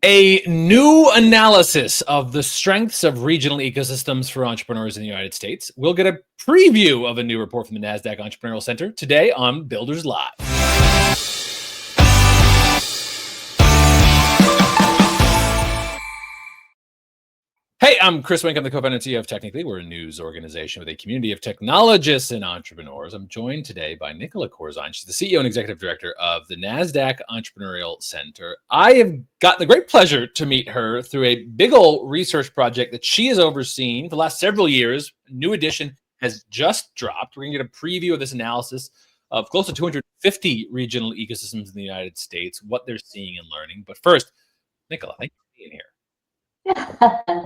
A new analysis of the strengths of regional ecosystems for entrepreneurs in the United States. We'll get a preview of a new report from the Nasdaq Entrepreneurial Center today on Builders Live. Hey, I'm Chris Wink. I'm the co-founder and CEO of Technically. We're a news organization with a community of technologists and entrepreneurs. I'm joined today by Nicola Corzine. She's the CEO and executive director of the Nasdaq Entrepreneurial Center. I have gotten the great pleasure to meet her through a big old research project that she has overseen for the last several years. A new edition has just dropped. We're going to get a preview of this analysis of close to 250 regional ecosystems in the United States, what they're seeing and learning. But first, Nicola, thank you for being here.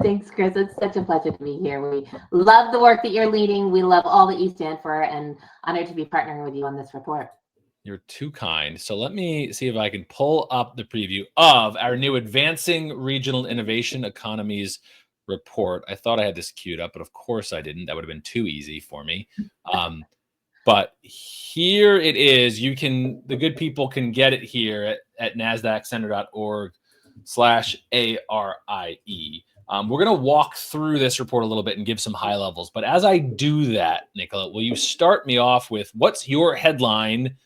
Thanks, Chris. It's such a pleasure to be here. We love the work that you're leading. We love all that you stand for, and honored to be partnering with you on this report. You're too kind. So let me see if I can pull up the preview of our new Advancing Regional Innovation Economies report. I thought I had this queued up, but of course I didn't. That would have been too easy for me. But here it is. The good people can get it here at nasdaqcenter.org/ARIE. We're going to walk through this report a little bit and give some high levels. But as I do that, Nicola, will you start me off with what's your headline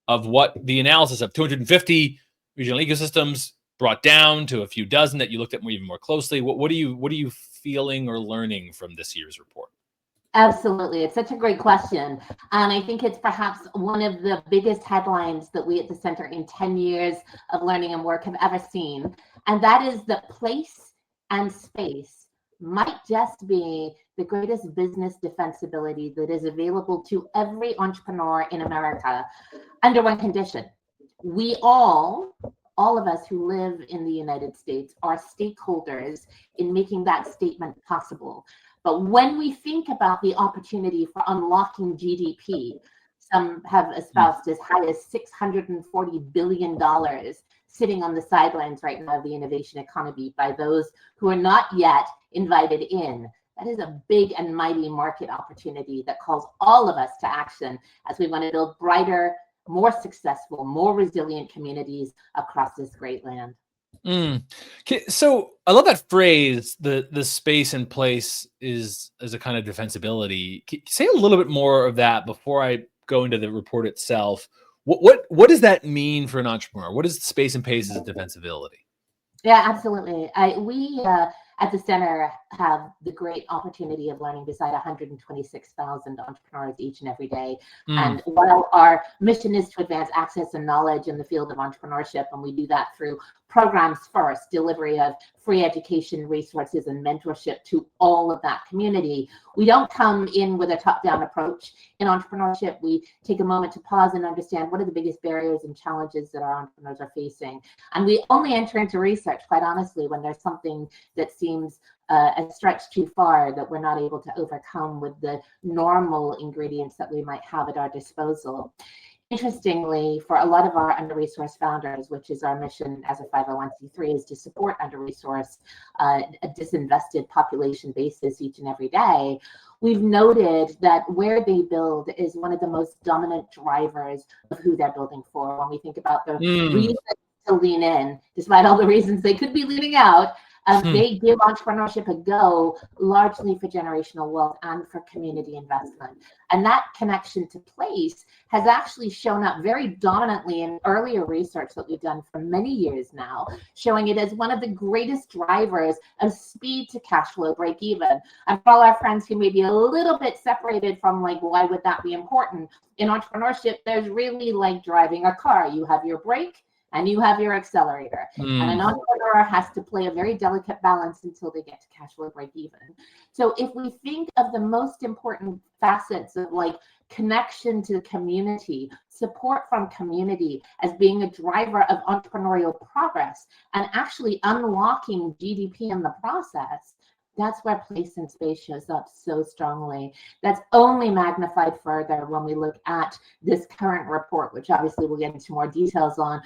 of what the analysis of 250 regional ecosystems brought down to a few dozen that you looked at even more closely? What are you feeling or learning from this year's report? Absolutely. It's such a great question. And I think it's perhaps one of the biggest headlines that we at the Center in 10 years of learning and work have ever seen. And that is that place and space might just be the greatest business defensibility that is available to every entrepreneur in America under one condition. We all of us who live in the United States are stakeholders in making that statement possible. But when we think about the opportunity for unlocking GDP, some have espoused as high as $640 billion sitting on the sidelines right now of the innovation economy by those who are not yet invited in. That is a big and mighty market opportunity that calls all of us to action as we want to build brighter, more successful, more resilient communities across this great land. Okay, so I love that phrase, the space and place is a kind of defensibility. Can you say a little bit more of that before I go into the report itself? What does that mean for an entrepreneur? What is space and pace as a defensibility? Yeah, absolutely. We at the Center have the great opportunity of learning beside 126,000 entrepreneurs each and every day. And while our mission is to advance access and knowledge in the field of entrepreneurship, and we do that through programs first, delivery of free education, resources, and mentorship to all of that community, we don't come in with a top-down approach. In entrepreneurship, we take a moment to pause and understand what are the biggest barriers and challenges that our entrepreneurs are facing. And we only enter into research, quite honestly, when there's something that seems a stretch too far that we're not able to overcome with the normal ingredients that we might have at our disposal. Interestingly, for a lot of our under-resourced founders, which is our mission as a 501c3, is to support under-resourced, a disinvested population basis each and every day, we've noted that where they build is one of the most dominant drivers of who they're building for. When we think about the reasons to lean in, despite all the reasons they could be leaning out, they give entrepreneurship a go largely for generational wealth and for community investment. And that connection to place has actually shown up very dominantly in earlier research that we've done for many years now, showing it as one of the greatest drivers of speed to cash flow break even. And for all our friends who may be a little bit separated from like, why would that be important? In entrepreneurship, there's really like driving a car. You have your brake and you have your accelerator. And an entrepreneur has to play a very delicate balance until they get to cash flow break even. So if we think of the most important facets of like connection to the community, support from community as being a driver of entrepreneurial progress and actually unlocking GDP in the process, that's where place and space shows up so strongly. That's only magnified further when we look at this current report, which obviously we'll get into more details on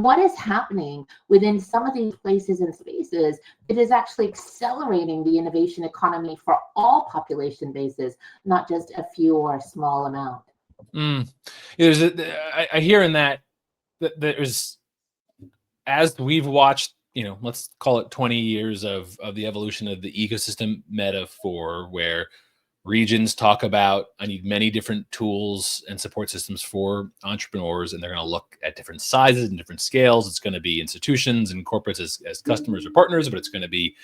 what is happening within some of these places and spaces. It is actually accelerating the innovation economy for all population bases, not just a few or a small amount. I hear in that there's, as we've watched let's call it 20 years of the evolution of the ecosystem metaphor, where regions talk about, I need many different tools and support systems for entrepreneurs, and they're going to look at different sizes and different scales. It's going to be institutions and corporates as customers or partners, but it's going to be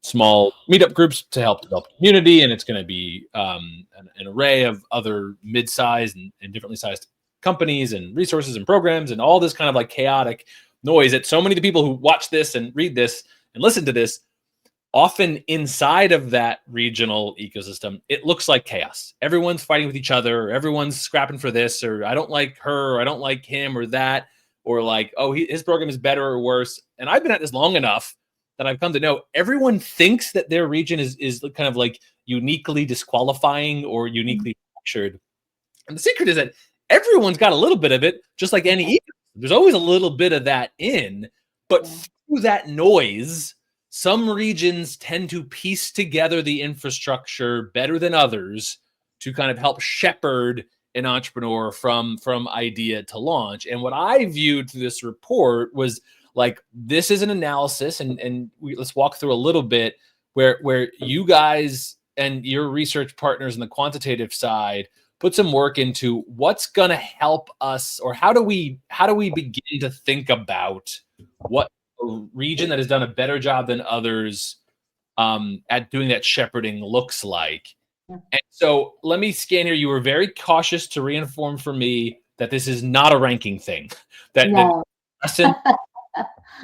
small meetup groups to help develop community, and it's going to be an array of other mid-sized and differently sized companies and resources and programs and all this kind of like chaotic noise that so many of the people who watch this and read this and listen to this, often inside of that regional ecosystem, it looks like chaos. Everyone's fighting with each other. Everyone's scrapping for this, or I don't like her, or I don't like him, or that, or like, oh, his program is better or worse. And I've been at this long enough that I've come to know everyone thinks that their region is kind of like uniquely disqualifying or uniquely structured. And the secret is that everyone's got a little bit of it, just like any ecosystem. There's always a little bit of that in, but through that noise, some regions tend to piece together the infrastructure better than others to kind of help shepherd an entrepreneur from idea to launch. And what I viewed through this report was like, this is an analysis, and let's walk through a little bit where you guys and your research partners on the quantitative side put some work into what's going to help us, or how do we begin to think about what a region that has done a better job than others at doing that shepherding looks like. And so let me scan here. You were very cautious to reinform for me that this is not a ranking thing.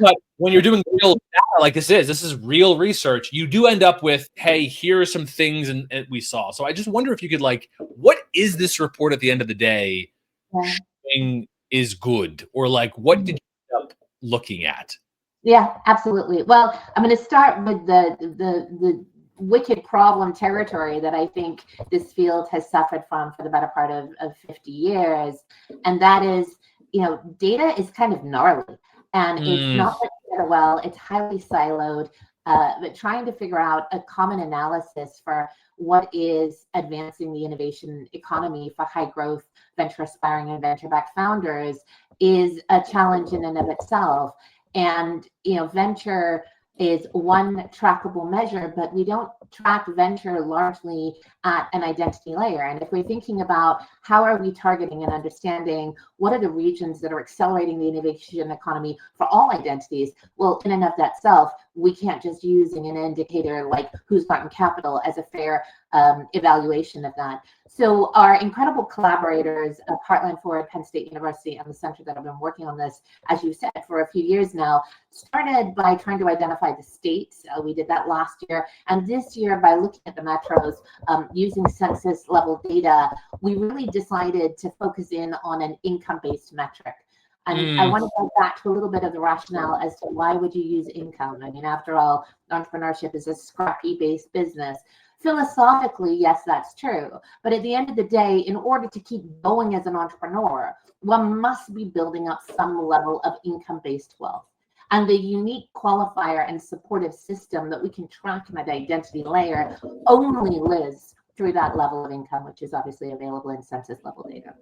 But when you're doing real data like this is real research, you do end up with, hey, here are some things and we saw. So I just wonder if you could, like, what is this report at the end of the day showing is good? Or like, what did you end up looking at? Yeah, absolutely. Well, I'm going to start with the wicked problem territory that I think this field has suffered from for the better part of 50 years. And that is, data is kind of gnarly. And it's not well, it's highly siloed, but trying to figure out a common analysis for what is advancing the innovation economy for high growth, venture aspiring and venture backed founders is a challenge in and of itself. And, venture is one trackable measure, but we don't track venture largely at an identity layer. And if we're thinking about how are we targeting and understanding what are the regions that are accelerating the innovation economy for all identities, well, in and of that self, we can't just using an indicator like who's gotten capital as a fair evaluation of that. So our incredible collaborators, Heartland Ford, Penn State University, and the center that have been working on this, as you said, for a few years now, started by trying to identify the states. We did that last year. And this year, by looking at the metros, using census level data, we really decided to focus in on an income-based metric. And I want to go back to a little bit of the rationale as to why would you use income? I mean, after all, entrepreneurship is a scrappy-based business. Philosophically, yes, that's true. But at the end of the day, in order to keep going as an entrepreneur, one must be building up some level of income-based wealth. And the unique qualifier and supportive system that we can track in that identity layer only lives through that level of income, which is obviously available in census level data.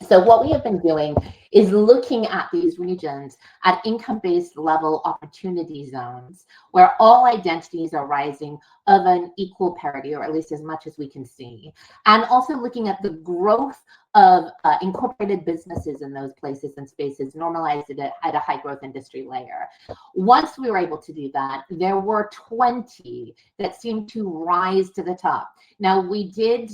So what we have been doing is looking at these regions at income-based level opportunity zones where all identities are rising of an equal parity, or at least as much as we can see. And also looking at the growth of incorporated businesses in those places and spaces, normalized it at a high growth industry layer. Once we were able to do that, there were 20 that seemed to rise to the top. Now, we did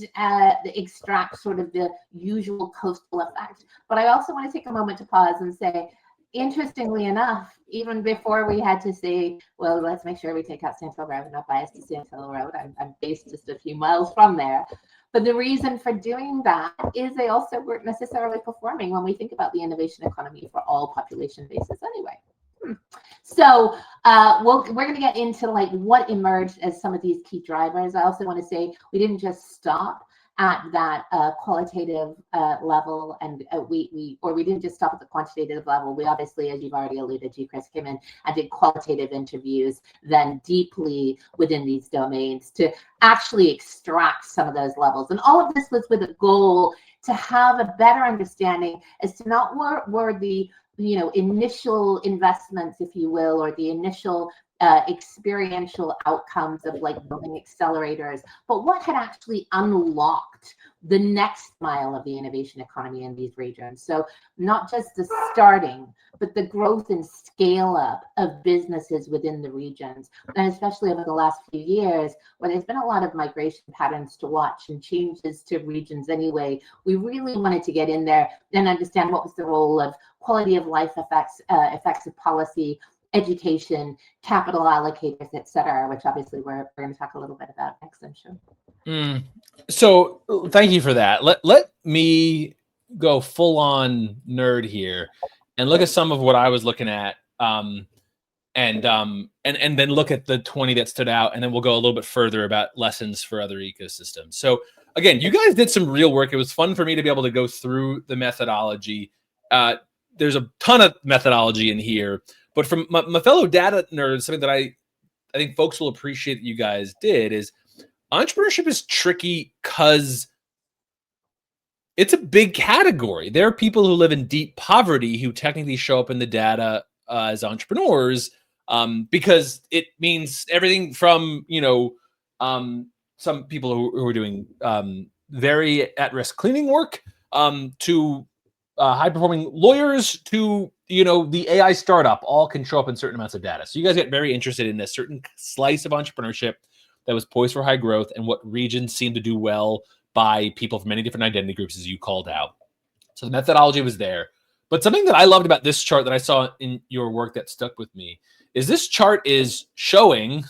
extract sort of the usual coastal effect, but I also want to take a moment to pause and say, interestingly enough, even before we had to say, well, let's make sure we take out Sand Hill Road, not biased to Sand Hill Road, I'm based just a few miles from there. But the reason for doing that is they also weren't necessarily performing when we think about the innovation economy for all population bases anyway. So we're going to get into like what emerged as some of these key drivers. I also want to say we didn't just stop at that qualitative level, and we didn't just stop at the quantitative level. We obviously, as you've already alluded to, Chris, came in and did qualitative interviews then deeply within these domains to actually extract some of those levels. And all of this was with a goal to have a better understanding as to not what were the initial investments, if you will, or the initial experiential outcomes of like building accelerators, but what had actually unlocked the next mile of the innovation economy in these regions. So not just the starting, but the growth and scale up of businesses within the regions. And especially over the last few years, where there's been a lot of migration patterns to watch and changes to regions anyway, we really wanted to get in there and understand what was the role of quality of life effects, effects of policy, education, capital allocators, et cetera, which obviously we're going to talk a little bit about next, I'm sure. So thank you for that. Let me go full on nerd here and look at some of what I was looking at, and then look at the 20 that stood out, and then we'll go a little bit further about lessons for other ecosystems. So again, you guys did some real work. It was fun for me to be able to go through the methodology. There's a ton of methodology in here, but from my fellow data nerds, something that I think folks will appreciate that you guys did is entrepreneurship is tricky because it's a big category. There are people who live in deep poverty who technically show up in the data as entrepreneurs, because it means everything from, some people who are doing very at-risk cleaning work, to high-performing lawyers, to the AI startup, all can show up in certain amounts of data. So you guys get very interested in a certain slice of entrepreneurship that was poised for high growth and what regions seem to do well by people from many different identity groups, as you called out. So the methodology was there. But something that I loved about this chart that I saw in your work that stuck with me is this chart is showing,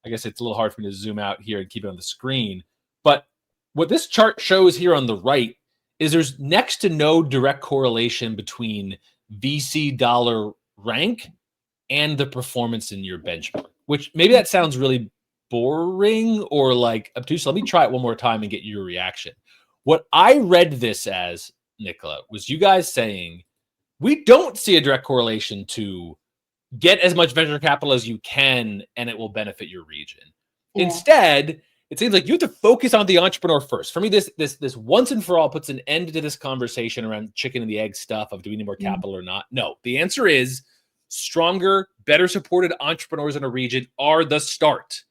I guess it's a little hard for me to zoom out here and keep it on the screen, but what this chart shows here on the right is there's next to no direct correlation between VC dollar rank and the performance in your benchmark, which maybe that sounds really boring or like obtuse. So let me try it one more time and get your reaction. What I read this as, Nicola, was you guys saying, we don't see a direct correlation to get as much venture capital as you can and it will benefit your region. Yeah. Instead, it seems like you have to focus on the entrepreneur first. For me, this once and for all puts an end to this conversation around chicken and the egg stuff of do we need more capital or not. No, the answer is stronger, better supported entrepreneurs in a region are the start.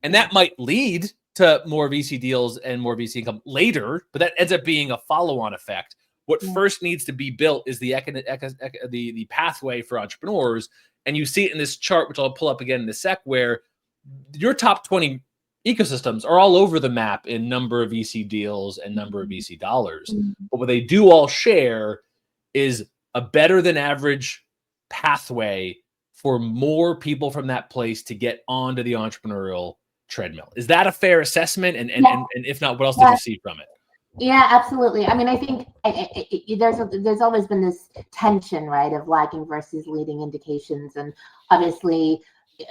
And that might lead to more VC deals and more VC income later, but that ends up being a follow-on effect. What first needs to be built is the pathway for entrepreneurs. And you see it in this chart, which I'll pull up again in a sec, where your top 20 ecosystems are all over the map in number of VC deals and number of VC dollars. But what they do all share is a better than average pathway for more people from that place to get onto the entrepreneurial treadmill. Is that a fair assessment? And if not, what else did you see from it? Yeah, absolutely. I mean, I think there's always been this tension, right, of lagging versus leading indications. And obviously,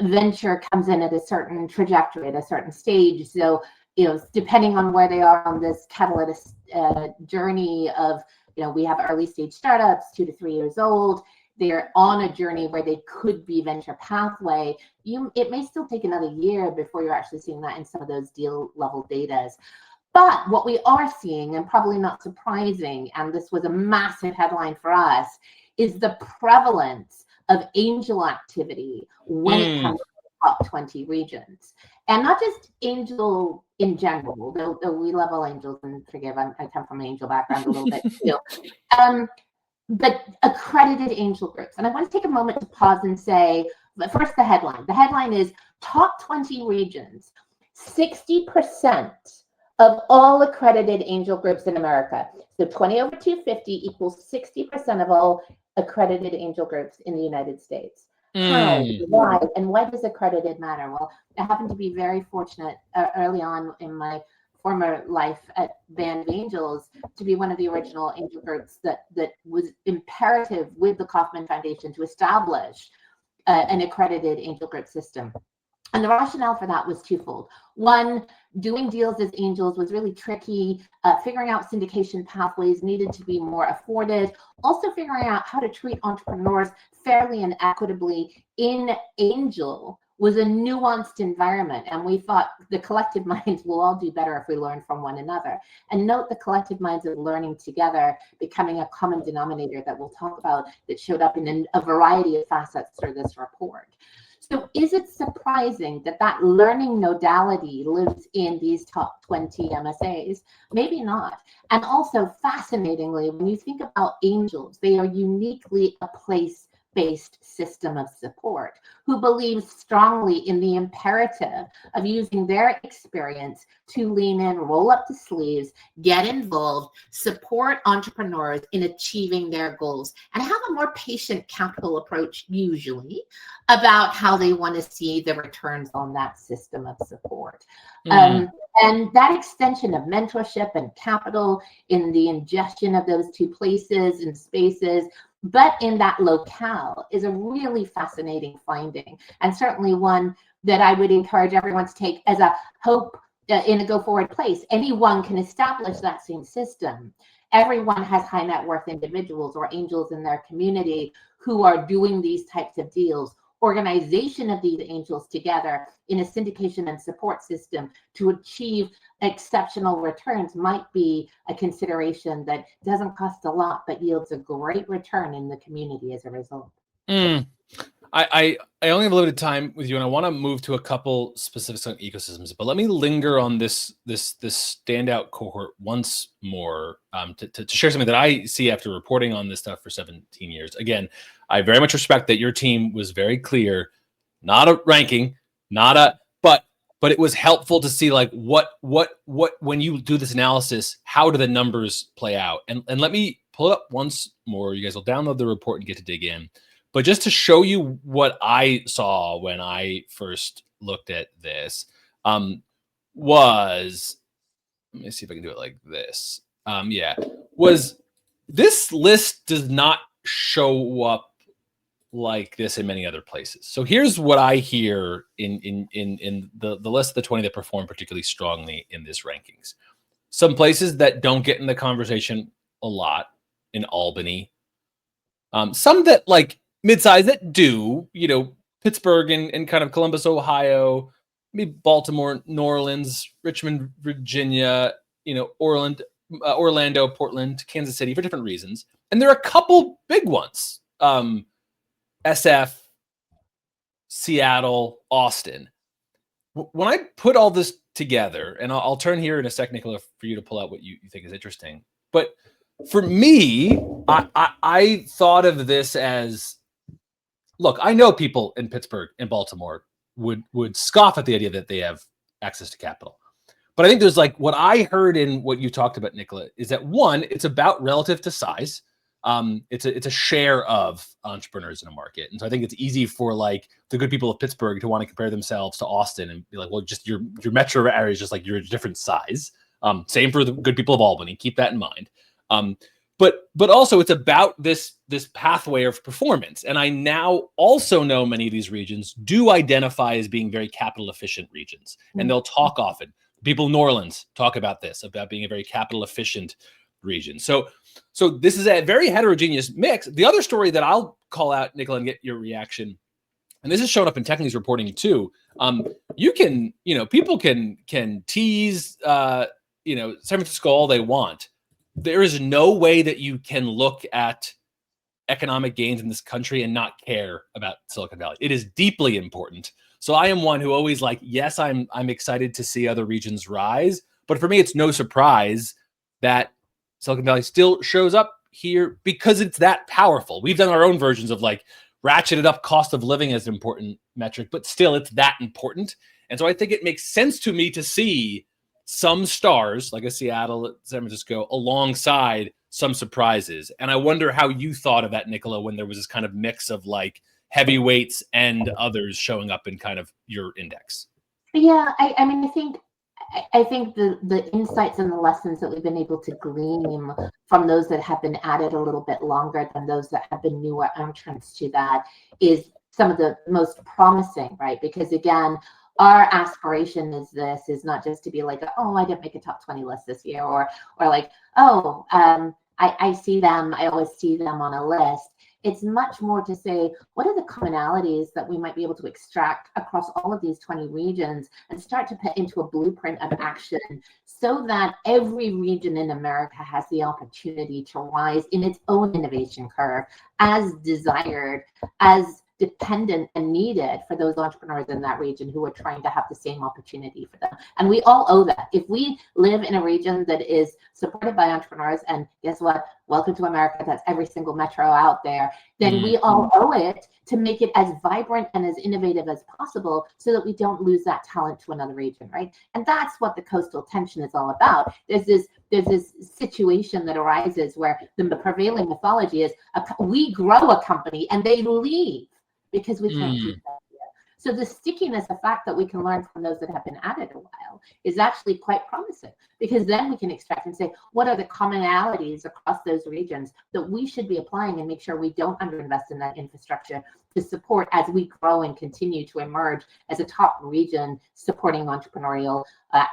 venture comes in at a certain trajectory, at a certain stage. So, depending on where they are on this catalyst journey of, we have early stage startups, 2 to 3 years old. They're on a journey where they could be venture pathway. It may still take another year before you're actually seeing that in some of those deal level datas. But what we are seeing, and probably not surprising, and this was a massive headline for us, is the prevalence of angel activity when it comes to the top 20 regions. And not just angel in general, though we love all angels, and forgive, I come from an angel background a little bit too. But accredited angel groups. And I want to take a moment to pause and say, but first the headline. The headline is top 20 regions, 60% of all accredited angel groups in America. So 20 over 250 equals 60% of all accredited angel groups in the United States. How, why, and why does accredited matter? Well, I happen to be very fortunate early on in my former life at Band of Angels to be one of the original angel groups that was imperative with the Kauffman Foundation to establish an accredited angel group system. And the rationale for that was twofold. One, doing deals as angels was really tricky. Figuring out syndication pathways needed to be more afforded. Also figuring out how to treat entrepreneurs fairly and equitably in angel was a nuanced environment. And we thought the collective minds will all do better if we learn from one another. And note the collective minds of learning together becoming a common denominator that we'll talk about that showed up in a variety of facets through this report. So is it surprising that that learning modality lives in these top 20 MSAs? Maybe not. And also, fascinatingly, when you think about angels, they are uniquely a place-based system of support who believes strongly in the imperative of using their experience to lean in, roll up the sleeves, get involved, support entrepreneurs in achieving their goals, and have a more patient capital approach usually about how they want to see the returns on that system of support. And that extension of mentorship and capital in the ingestion of those two places and spaces, but in that locale, is a really fascinating finding, and certainly one that I would encourage everyone to take as a hope in a go forward place. Anyone can establish that same system. Everyone has high net worth individuals or angels in their community who are doing these types of deals. Organization of these angels together in a syndication and support system to achieve exceptional returns might be a consideration that doesn't cost a lot, but yields a great return in the community as a result. I only have a limited time with you, and I want to move to a couple specifics on ecosystems, but let me linger on this standout cohort once more to share something that I see after reporting on this stuff for 17 years. Again, I very much respect that your team was very clear, not a ranking, but it was helpful to see like what when you do this analysis, how do the numbers play out? And let me pull it up once more. You guys will download the report and get to dig in. But just to show you what I saw when I first looked at this, was, let me see if I can do it like this. Was this list does not show up like this in many other places. So here's what I hear in the list of the 20 that perform particularly strongly in this rankings. Some places that don't get in the conversation a lot in Albany. Some that like mid-size that do, Pittsburgh and kind of Columbus, Ohio, maybe Baltimore, New Orleans, Richmond, Virginia, Orlando, Portland, Kansas City for different reasons. And there are a couple big ones. SF, Seattle, Austin. When I put all this together, and I'll turn here in a sec, Nicola, for you to pull out what you think is interesting. But for me, I thought of this as, look, I know people in Pittsburgh and Baltimore would scoff at the idea that they have access to capital. But I think there's like what I heard in what you talked about, Nicola, is that one, it's about relative to size. It's a share of entrepreneurs in a market. And so I think it's easy for like the good people of Pittsburgh to want to compare themselves to Austin and be like, well, just your metro area is just like you're a different size. Same for the good people of Albany. Keep that in mind. But also it's about this pathway of performance. And I now also know many of these regions do identify as being very capital efficient regions. And they'll talk often. People in New Orleans talk about this, about being a very capital efficient region. So this is a very heterogeneous mix. The other story that I'll call out, Nicola, and get your reaction, and this has shown up in Technic's reporting too. People can tease, San Francisco all they want. There is no way that you can look at economic gains in this country and not care about Silicon Valley. It is deeply important. So I am one who always yes, I'm excited to see other regions rise, but for me, it's no surprise that Silicon Valley still shows up here because it's that powerful. We've done our own versions of ratcheted up cost of living as an important metric, but still it's that important. And so I think it makes sense to me to see some stars like a Seattle, San Francisco, alongside some surprises. And I wonder how you thought of that, Nicola, when there was this kind of mix of heavyweights and others showing up in kind of your index. Yeah, I think the insights and the lessons that we've been able to glean from those that have been at it a little bit longer than those that have been newer entrants to that is some of the most promising, right? Because again, our aspiration is not just to be like, oh, I didn't make a top 20 list this year, or I see them, I always see them on a list. It's much more to say, what are the commonalities that we might be able to extract across all of these 20 regions and start to put into a blueprint of action so that every region in America has the opportunity to rise in its own innovation curve as desired, as dependent and needed for those entrepreneurs in that region who are trying to have the same opportunity for them. And we all owe that. If we live in a region that is supported by entrepreneurs, and guess what? Welcome to America, that's every single metro out there, then we all owe it to make it as vibrant and as innovative as possible so that we don't lose that talent to another region, right? And that's what the coastal tension is all about. There's this situation that arises where the prevailing mythology is we grow a company and they leave because we can't keep them here. So the stickiness, the fact that we can learn from those that have been at it a while is actually quite promising, because then we can extract and say, what are the commonalities across those regions that we should be applying and make sure we don't underinvest in that infrastructure to support as we grow and continue to emerge as a top region supporting entrepreneurial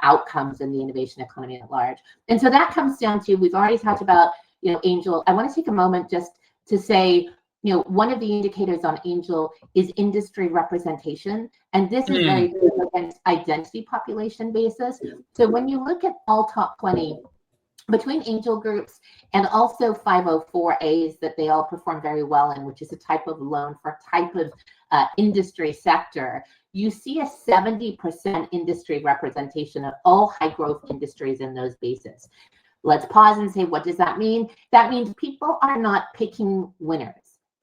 outcomes in the innovation economy at large. And so that comes down to, we've already talked about, Angel. I want to take a moment just to say, one of the indicators on Angel is industry representation. And this is very good against identity population basis. So when you look at all top 20, between angel groups and also 504As that they all perform very well in, which is a type of loan for a type of industry sector, you see a 70% industry representation of all high growth industries in those bases. Let's pause and say, what does that mean? That means people are not picking winners.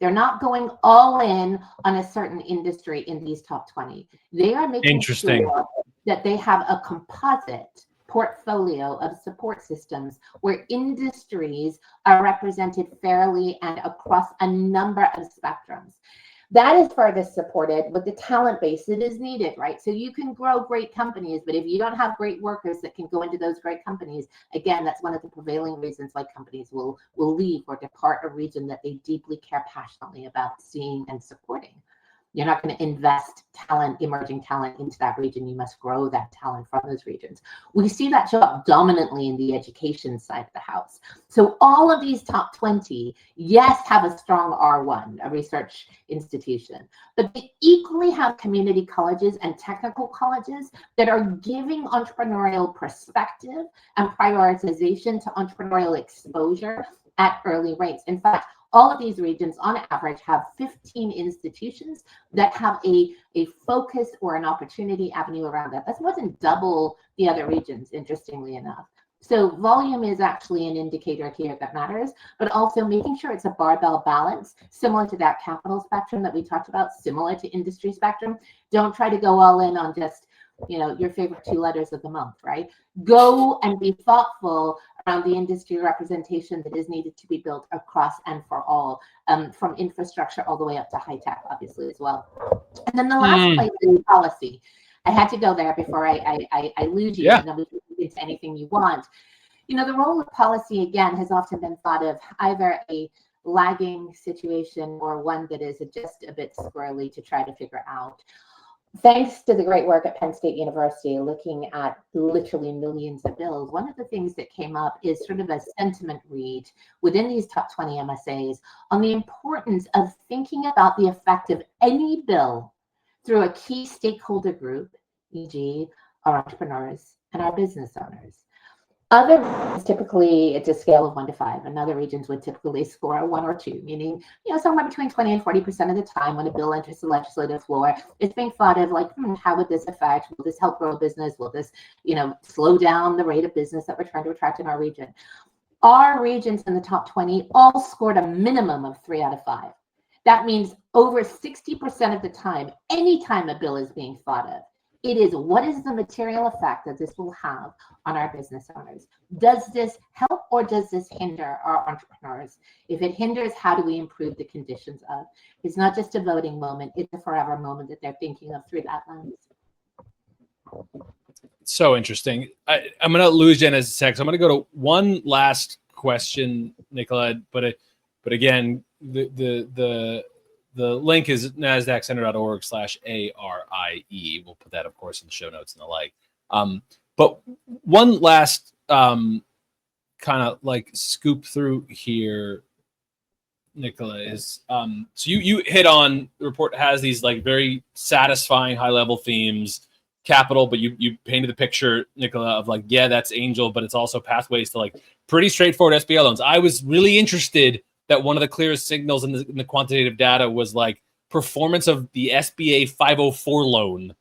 They're not going all in on a certain industry in these top 20. They are making sure that they have a composite portfolio of support systems where industries are represented fairly and across a number of spectrums. That is further supported with the talent base that is needed, right? So you can grow great companies, but if you don't have great workers that can go into those great companies, again, that's one of the prevailing reasons why companies will leave or depart a region that they deeply care passionately about seeing and supporting. You're not going to invest talent, emerging talent into that region. You must grow that talent from those regions. We see that show up dominantly in the education side of the house. So all of these top 20, yes, have a strong R1, a research institution, but they equally have community colleges and technical colleges that are giving entrepreneurial perspective and prioritization to entrepreneurial exposure at early rates. In fact, all of these regions on average have 15 institutions that have a focus or an opportunity avenue around that. That's more than double the other regions, interestingly enough. So volume is actually an indicator here that matters, but also making sure it's a barbell balance, similar to that capital spectrum that we talked about, similar to industry spectrum. Don't try to go all in on just, your favorite 2 letters of the month, right? Go and be thoughtful around the industry representation that is needed to be built across and for all, from infrastructure all the way up to high tech, obviously, as well. And then the last place is policy. I had to go there before I lose you, and then we can get into anything you want. The role of policy, again, has often been thought of either a lagging situation or one that is just a bit squirrely to try to figure out. Thanks to the great work at Penn State University, looking at literally millions of bills, one of the things that came up is sort of a sentiment read within these top 20 MSAs on the importance of thinking about the effect of any bill through a key stakeholder group, e.g. our entrepreneurs and our business owners. Other regions, typically it's a scale of 1 to 5, and other regions would typically score a 1 or 2, meaning, somewhere between 20 and 40% of the time when a bill enters the legislative floor, it's being thought of like, how would this affect? Will this help grow a business? Will this, slow down the rate of business that we're trying to attract in our region? Our regions in the top 20 all scored a minimum of 3 out of 5. That means over 60% of the time, anytime a bill is being thought of, it is, what is the material effect that this will have on our business owners? Does this help or does this hinder our entrepreneurs? If it hinders, how do we improve the conditions of? It's not just a voting moment, it's a forever moment that they're thinking of through that lens. So interesting. I'm going to lose Jen as a sec. So I'm going to go to one last question, Nicola, but again, the link is nasdaqcenter.org/ARIE. We'll put that, of course, in the show notes and the like. But one last kind of like scoop through here. Nicola, is so you hit on, the report has these like very satisfying high level themes, capital, but you painted the picture, Nicola, of like, yeah, that's angel, but it's also pathways to like pretty straightforward SBA loans. I was really interested that one of the clearest signals in the quantitative data was like performance of the SBA 504 loan,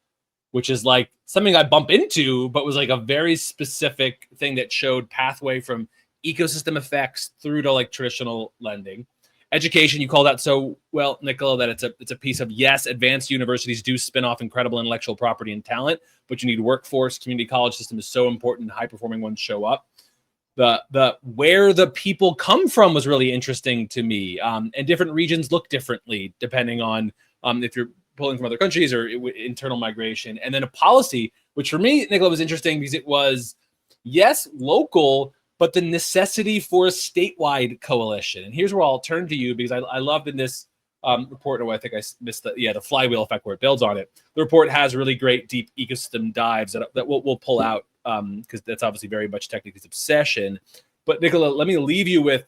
which is like something I bump into, but was like a very specific thing that showed pathway from ecosystem effects through to like traditional lending. Education, you called out so well, Nicola, that it's a piece of, yes, advanced universities do spin off incredible intellectual property and talent, but you need workforce. Community college system is so important. High performing ones show up. The where the people come from was really interesting to me, and different regions look differently depending on if you're pulling from other countries or internal migration. And then a policy, which for me, Nicola, was interesting because it was, yes, local, but the necessity for a statewide coalition. And here's where I'll turn to you, because I loved in this report, or I think I missed the flywheel effect where it builds on it. The report has really great deep ecosystem dives that we'll pull out, because that's obviously very much Technically's obsession. But Nicola, let me leave you with,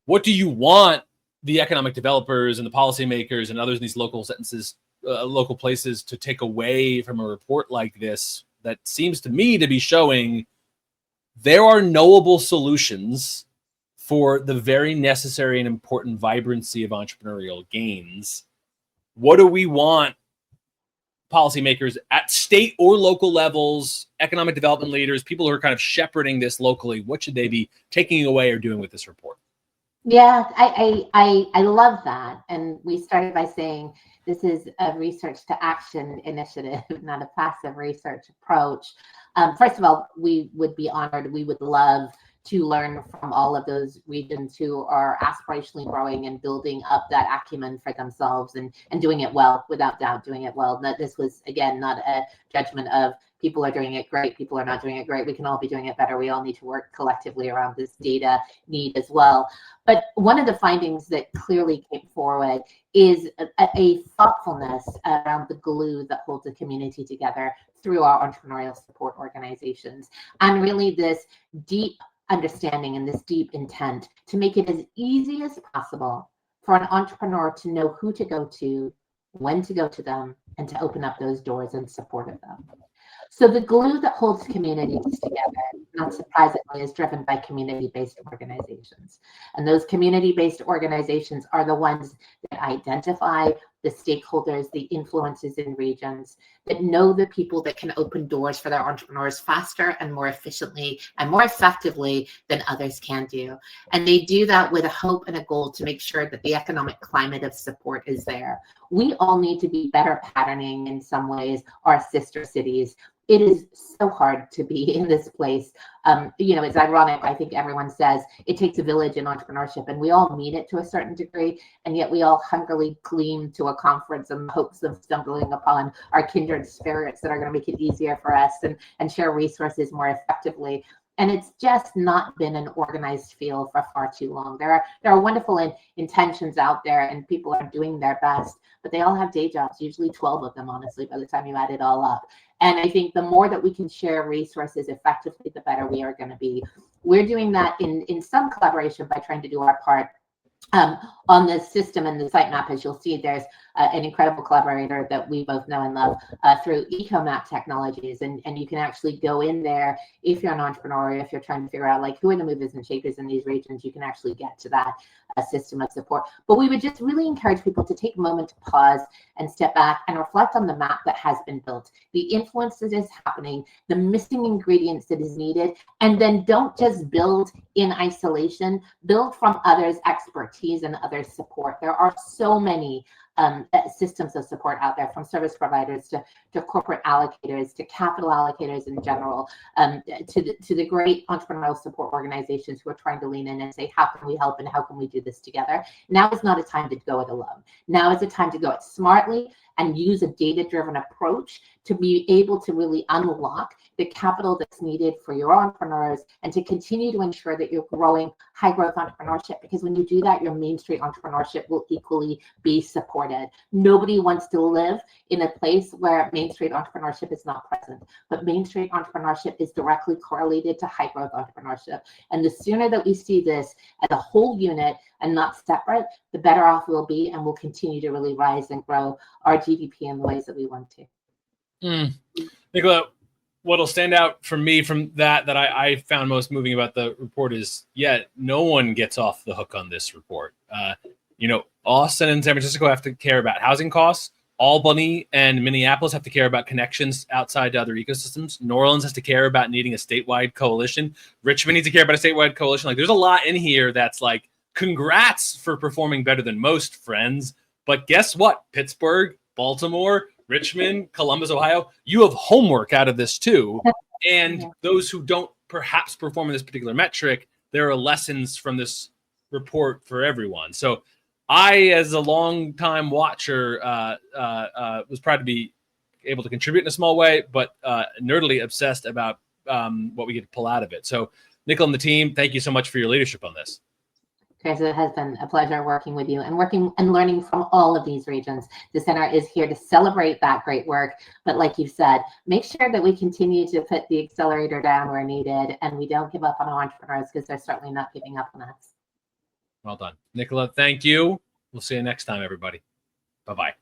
what do you want the economic developers and the policymakers and others in these local local places to take away from a report like this that seems to me to be showing there are knowable solutions for the very necessary and important vibrancy of entrepreneurial gains? What do we want policymakers at state or local levels, economic development leaders, people who are kind of shepherding this locally, what should they be taking away or doing with this report? Yeah, I love that. And we started by saying this is a research to action initiative, not a passive research approach. First of all, we would be honored. We would love to learn from all of those regions who are aspirationally growing and building up that acumen for themselves and doing it well, without doubt, doing it well. This was, again, not a judgment of people are doing it great, people are not doing it great. We can all be doing it better. We all need to work collectively around this data need as well. But one of the findings that clearly came forward is a thoughtfulness around the glue that holds the community together through our entrepreneurial support organizations. And really this deep understanding and this deep intent to make it as easy as possible for an entrepreneur to know who to go to, when to go to them, and to open up those doors in support of them. So the glue that holds communities together, not surprisingly, is driven by community-based organizations. And those community-based organizations are the ones that identify the stakeholders, the influences in regions, that know the people that can open doors for their entrepreneurs faster and more efficiently and more effectively than others can do. And they do that with a hope and a goal to make sure that the economic climate of support is there. We all need to be better patterning in some ways our sister cities. It is so hard to be in this place. It's ironic. I think everyone says it takes a village in entrepreneurship, and we all mean it to a certain degree. And yet we all hungrily gleam to a conference in hopes of stumbling upon our kindred spirits that are going to make it easier for us and share resources more effectively. And it's just not been an organized field for far too long. There are wonderful intentions out there, and people are doing their best, but they all have day jobs, usually 12 of them, honestly, by the time you add it all up. And I think the more that we can share resources effectively, the better we are going to be. We're doing that in some collaboration by trying to do our part. On the system and the sitemap, as you'll see, there's an incredible collaborator that we both know and love through EcoMap Technologies. And you can actually go in there if you're an entrepreneur, if you're trying to figure out like who are the movers and shakers in these regions, you can actually get to that system of support. But we would just really encourage people to take a moment to pause and step back and reflect on the map that has been built, the influence that is happening, the missing ingredients that is needed, and then don't just build in isolation, build from others' expertise and others' support. There are so many systems of support out there, from service providers to corporate allocators to capital allocators in general, to the great entrepreneurial support organizations who are trying to lean in and say, how can we help and how can we do this together? Now is not a time to go it alone. Now is a time to go it smartly and use a data-driven approach to be able to really unlock the capital that's needed for your entrepreneurs and to continue to ensure that you're growing high growth entrepreneurship. Because when you do that, your Main Street entrepreneurship will equally be supported. Nobody wants to live in a place where Main Street entrepreneurship is not present, but Main Street entrepreneurship is directly correlated to high growth entrepreneurship. And the sooner that we see this as a whole unit and not separate, the better off we'll be, and we'll continue to really rise and grow our GDP in the ways that we want to. Nicola, what'll stand out for me from that I found most moving about the report is, no one gets off the hook on this report. Austin and San Francisco have to care about housing costs. Albany and Minneapolis have to care about connections outside to other ecosystems. New Orleans has to care about needing a statewide coalition. Richmond needs to care about a statewide coalition. Like, there's a lot in here that's like, congrats for performing better than most, friends. But guess what? Pittsburgh, Baltimore, Richmond, Columbus, Ohio, you have homework out of this too. And those who don't perhaps perform in this particular metric, there are lessons from this report for everyone. So I, as a long-time watcher, was proud to be able to contribute in a small way, but nerdily obsessed about what we get to pull out of it. So Nicola and the team, thank you so much for your leadership on this. Chris, it has been a pleasure working with you and working and learning from all of these regions. The center is here to celebrate that great work, but like you said, make sure that we continue to put the accelerator down where needed and we don't give up on our entrepreneurs, because they're certainly not giving up on us. Well done. Nicola, thank you. We'll see you next time, everybody. Bye-bye.